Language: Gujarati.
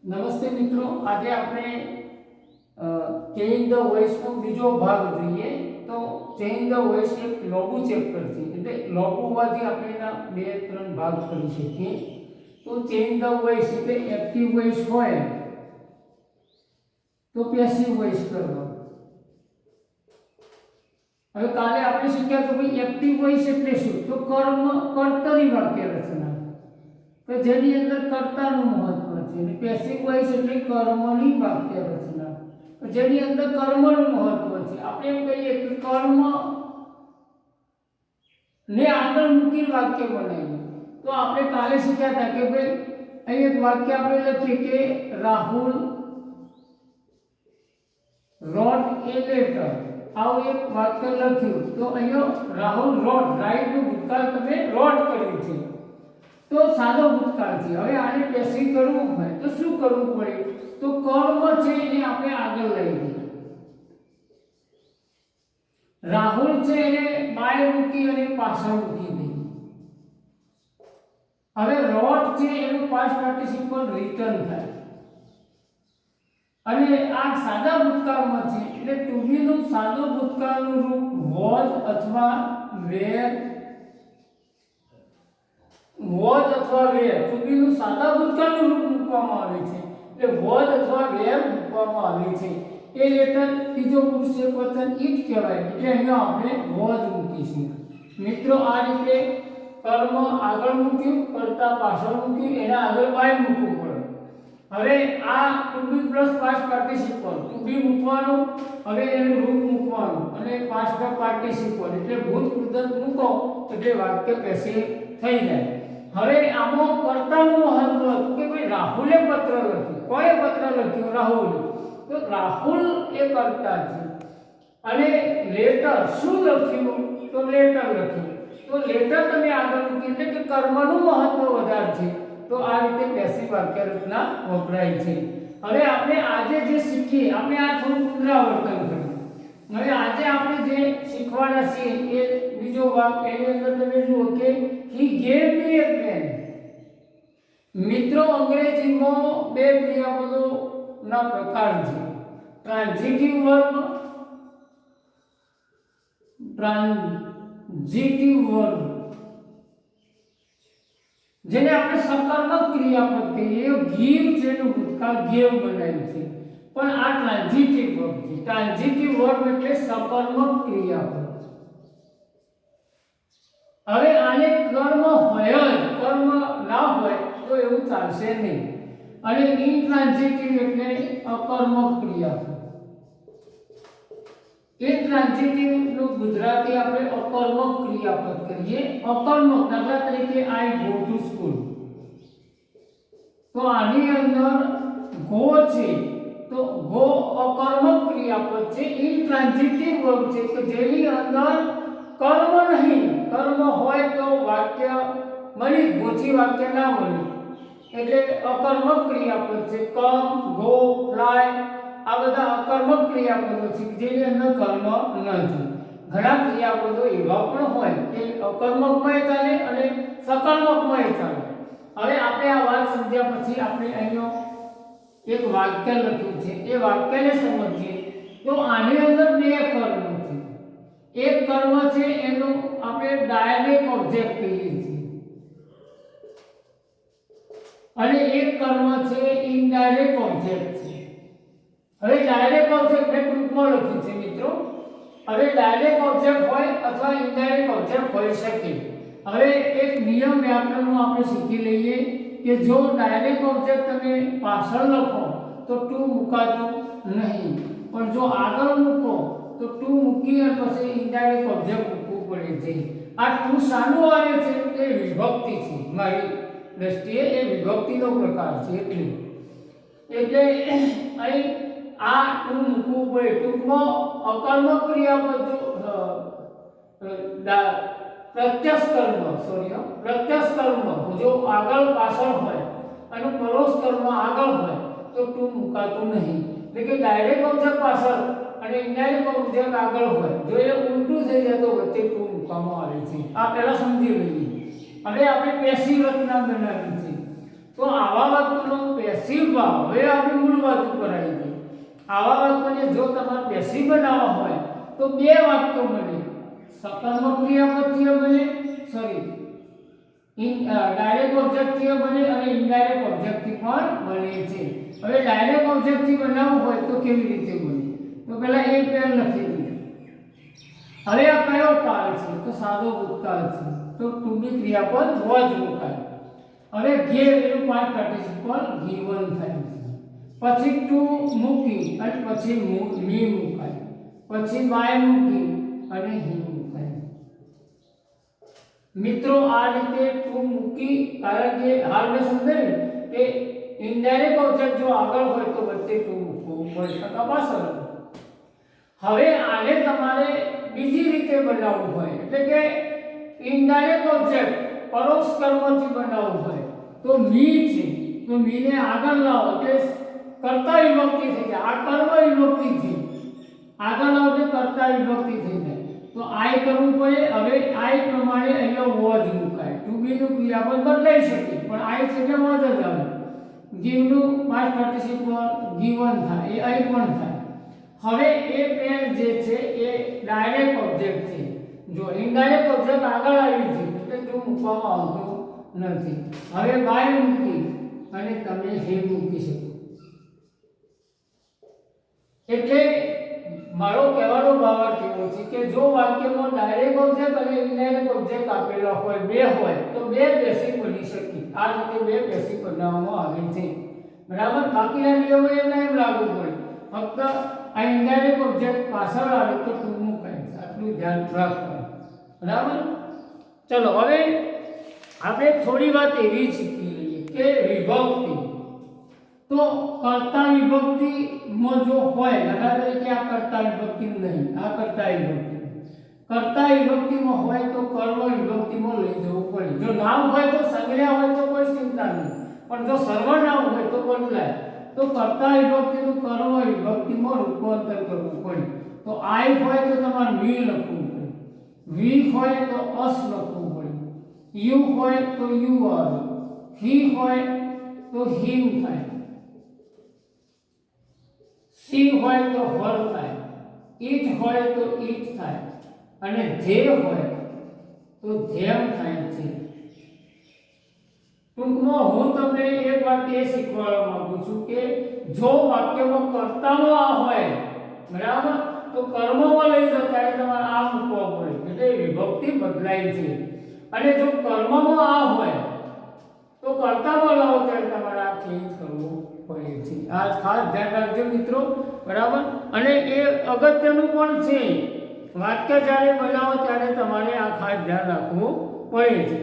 નમસ્તે મિત્રો, આજે આપણે ચેન્જ ધ વોઇસનો બીજો ભાગ જોઈએ. તો ચેન્જ ધ વોઇસ એક લોગો ચેપ્ટર છે, એટલે લોગોમાંથી આપણે એના 2-3 ભાગ કરી શકીએ. તો ચેન્જ ધ વોઇસ એટલે એક્ટિવ વોઇસ હોય તો પેસિવ વોઇસ કરવો. હવે કાલે આપણે શીખ્યા કે ભાઈ એક્ટિવ વોઇસ એટલે શું? તો કર્તરી વાક્ય રચના કે જેની અંદર કર્તાનું મહત્વ છે, અને પેસિવ વોઇસ એટલે કર્મની વાક્ય રચના જેની અંદર કર્મનું મહત્વ છે. આપણે એમ કહીએ કે કર્મ ને આગળ મૂકી વાક્ય બનાવીએ. તો આપણે કાલે શીખ્યા હતા કે ભાઈ અહીં એક વાક્ય આપણે લખીએ કે રાહુલ wrote a letter. આવું એક વાક્ય લખ્યું તો અહીંયા રાહુલ wrote, રાઈટ નું ભૂતકાળ તમે wrote કર્યું છે, તો સાદો ભૂતકાળ છે. હવે આને પેસિવ કરવું હોય તો શું કરવું પડે? તો કર્મ છે એને આપણે આગળ લઈ જઈએ. રાહુલ છે એને બાય મૂકી અને પાછળ મૂકી દઈએ. હવે wrote છે એનું પાસ્ટ પાર્ટિસિપલ રિટર્ન થાય, અને આ સાદા ભૂતકાળમાં છે એટલે ટુ બી નું સાદો ભૂતકાળનું રૂપ was અથવા were. was અથવા were ટુ બી નું સાદા ભૂતકાળનું રૂપ મૂકવામાં આવે છે, એટલે was અથવા were મૂકવામાં આવે છે. એ લેટર ત્રીજો પુરુષ એકવચન ઈટ કહેવાય, એટલે અહીંયા આપણે was મૂકીશું. મિત્રો, આ રીતે કર્મ આગળ મૂક્યું, કર્તા પાછળ મૂક્યું, એના આગળ બાય મૂકવું પડે. હવે આ ટુ બી પ્લસ પાસ્ટ પાર્ટિસિપલ, ટુ બી મૂકવાનું, હવે એનું રૂપ મૂકવાનું, અને પાસ્ટ પાર્ટિસિપલ એટલે ભૂત કૃદંત મૂકો એટલે વાક્ય પેસિવ થઈ જાય. હવે આમાં કર્તાનું મહત્વ હતું કે ભાઈ રાહુલે પત્ર લખ્યું. કોણે પત્ર લખ્યો? રાહુલ. તો રાહુલ એ કર્તા છે, અને લેટર શું લખ્યું? તો લેટર લખ્યું. તો લેટર તમે આગળ મૂકી એટલે કે કર્મનું મહત્વ વધારે છે. તો આ રીતે પેસિવ વાક્ય રચના વપરાય છે. હવે આપણે આજે જે શીખીએ, આપણે આ થોડું પુનરાવર્તન કરીએ. હવે આજે આપણે જે શીખવાના છીએ એ બીજો ભાગ, એની અંદર તમે જુઓ કે he gave me a pen. મિત્રો, અંગ્રેજીમાં બે ક્રિયાપદોના પ્રકાર છે: ટ્રાન્ઝિટિવ વર્બ, જેને આપણે સકર્મક ક્રિયાપદ કહીએ. ગીવ જેનું ભૂતકાળ ગેવ બનાવ્યું છે, પણ આ ટ્રાન્ઝિટિવ વર્બ છે. ટ્રાન્ઝિટિવ વર્બ એટલે સકર્મક ક્રિયાપદ. હવે આને કર્મ હોય જ, કર્મ ના હોય તો એવું ચાલશે નહીં. અને ઇન્ટ્રાન્ઝિટિવ એટલે અકર્મક ક્રિયાપદ. ઇન્ટ્રાન્ઝિટિવ નું ગુજરાતી આપણે અકર્મક ક્રિયાપદ કરીએ. અકર્મક, દાખલા તરીકે આઈ ગો ટુ સ્કૂલ, તો આની અંદર ગો છે, તો ગો અકર્મક ક્રિયાપદ છે. ઇન્ટ્રાન્ઝિટિવ વર્બ છે કે જેની અંદર કર્મ નહીં. કર્મ હોય તો વાક્ય બની, ગોથી વાક્ય ના બને, એટલે અકર્મક ક્રિયાપદ છે. કમ, ગો, ફ્લાય આ બધા અકર્મક ક્રિયાપદો છે જેની અંદર કર્મ નથી. ઘણા ક્રિયાપદો એવા પણ હોય કે અકર્મકમાં ચાલે અને સકર્મકમાં ચાલે. હવે આપણે આ વાત સમજ્યા પછી આપણે અહીંયા એક વાક્ય લખ્યું છે, એ વાક્યને સમજીએ. તો આની અંદર બે કર્મ છે. એક કર્મ છે એનું આપણે ડાયરેક્ટ ઓબ્જેક્ટ કહીએ છીએ, અને એક કર્મ છે ઇનડાયરેક્ટ ઓબ્જેક્ટ છે. હવે ડાયરેક્ટ ઓબ્જેક્ટ મેં ટૂંકમાં લખ્યું છે મિત્રો. હવે ડાયરેક્ટ ઓબ્જેક્ટ હોય અથવા ઇનડાયરેક્ટ ઓબ્જેક્ટ હોઈ શકે. હવે એક નિયમ વ્યાકરણનો આપણે શીખી લઈએ કે જો ડાયરેક્ટ ઓબ્જેક્ટ તમે પાછળ લખો તો ટુ મુકાતું નહીં, પણ જો આગળ મૂકો તો ટુ મૂકી અને પછી ઇનડાયરેક્ટ ઓબ્જેક્ટ મૂકવું પડે છે. આ ટુ શાનું આવે છે? તે વિભક્તિ છે. મારી દ્રષ્ટિએ એ વિભક્તિનો પ્રકાર છે. એટલે અહીં આ ટુ મૂકવું પડે. ટૂંકમાં અકર્મક ક્રિયાપદ પ્રત્યક્ષ કર્મ જો આગળ પાછળ હોય અને પરોક્ષ કર્મ આગળ હોય તો ટુ મુકાતું નહીં. એટલે કે ડાયરેક્ટ ઓબ્જેક્ટ પાછળ અને ઇનડાયરેક્ટ ઓબ્જેક્ટ આગળ હોય, જો એ ઉલટું થઈ જાય તો વચ્ચે ટુ મૂકવામાં આવે છે. આ પહેલા સમજી લઈએ. હવે આપણે પેસિવ રચના બનાવી છે. તો આવા વાક્યોનો પેસિવ પેસિવ ભાવ, હવે આપણે મૂળ વાત ઉપર આવી ગઈ. આવા વાક્યોને જો તમારે પેસિવ બનાવવા હોય તો બે વાક્યો બને, સકર્મક ક્રિયાપદથી બને, ડાયરેક્ટ ઓબ્જેક્ટથી બને અને ઇનડાયરેક્ટ ઓબ્જેક્ટથી પણ બને છે. હવે ડાયરેક્ટ ઓબ્જેક્ટથી બનાવવું હોય તો કેવી રીતે બને? તો પહેલા એ પેન લખી દઈએ. હવે આ કયો કાળ છે? તો સાદો ભૂતકાળ છે, તો ટુ બી ક્રિયાપદ વોઝ મુકાય. હવે ગેવ એનું પાર્ટ પાર્ટિસિપલ ગિવન થાય છે, પછી ટુ મૂકી અને પછી મી મુકાય, પછી બાય મૂકી અને હી મુકાય. મિત્રો આ રીતે ટુ મૂકી, કારણ કે હાલ મેં સમજાવ્યું કે ઇનડાયરેક્ટ ઓબ્જેક્ટ જો આગળ હોય તો વચ્ચે ટુ મૂકવું પડે, પાછળ. હવે આને તમારે બીજી રીતે બનાવવું હોય, એટલે કે ઇનડાયરેક્ટ ઓબ્જેક્ટ પરોક્ષ કર્મથી બનાવવું હોય તો મી છે, તો મીને આગળ લાવો એટલે કર્તા વિભક્તિ થઈ જાય. આ કર્મ વિભક્તિ છે, આગળ લાવો એટલે કર્તા વિભક્તિ થઈ જાય, તો આઈ કરવું પડે. હવે આઈ પ્રમાણે અહીંયા વોઝ મુકાય. ટુ બી નું ક્રિયાપદ બદલાઈ શકે પણ આઈ છે એટલે વોઝ જ આવે. ગીવ નું પાસ્ટ પાર્ટિસિપલ ગિવન થાય, એ આઈ પણ થાય. હવે એ પેન જે છે એ ડાયરેક્ટ ઓબ્જેક્ટ છે. જો ઇનડાયરેક્ટ ઓબ્જેક્ટ આગળ આવી છે એટલે ટુ મૂકવામાં આવતો નથી. હવે બાય મૂકી અને તમે હે મૂકી શકો. એટલે મારો કહેવાનો ભાવાર્થ એવો છે કે જો વાક્યમાં ડાયરેક્ટ ઓબ્જેક્ટ અને ઇનડાયરેક્ટ ઓબ્જેક્ટ આપેલા હોય, બે હોય તો બે પેસિવ બની શકે. આ રીતે બે પેસિવ બનાવવામાં આવે છે, બરાબર. બાકીના નિયમો એમના એમ લાગુ પડે, ફક્ત આ ઇનડાયરેક્ટ ઓબ્જેક્ટ પાછળ આવે તો ટુ મુકાય. આટલું ધ્યાન રાખવું, બરાબર. ચલો હવે આપણે થોડી વાત એવી શીખી લઈએ કે વિભક્તિ. તો કર્તા વિભક્તિમાં જો હોય, દાખલા તરીકે આ કર્તા વિભક્તિ નહીં, આ કર્તા વિભક્તિ. કર્તા વિભક્તિમાં હોય તો કર્મ વિભક્તિમાં લઈ જવું પડે. જો નામ હોય તો સંજ્ઞા હોય તો કોઈ ચિંતા નહીં, પણ જો સર્વનામ હોય તો બદલાય. તો કર્તા વિભક્તિનું કર્મ વિભક્તિમાં રૂપાંતર કરવું પડે. તો આઈ હોય તો તમારે વી લખવું પડે, વી હોય તો અસ લખવું પડે, યુ હોય તો યુ આવે, હી હોય તો હિમ થાય, સી હોય તો હર થાય, ઈટ હોય તો ઈટ થાય અને ધે હોય તો ધેમ થાય છે. ટૂંકમાં હું તમને એક વાત એ શીખવાડવા માંગુ છું કે જો વાક્યમાં કર્તામાં આ હોય, બરાબર, તો કર્મમાં લઈ જાઓ ત્યારે તમારે આ મૂકવા પડે, એટલે વિભક્તિ બદલાય છે. અને જો કર્મમાં આ હોય તો કર્તામાં લાવો ત્યારે તમારે આ ચેન્જ કરવું પડે છે. આ ખાસ ધ્યાન રાખજો મિત્રો, બરાબર. અને એ અગત્યનું પણ છે, વાક્ય જ્યારે બનાવો ત્યારે તમારે આ ખાસ ધ્યાન રાખવું પડે છે.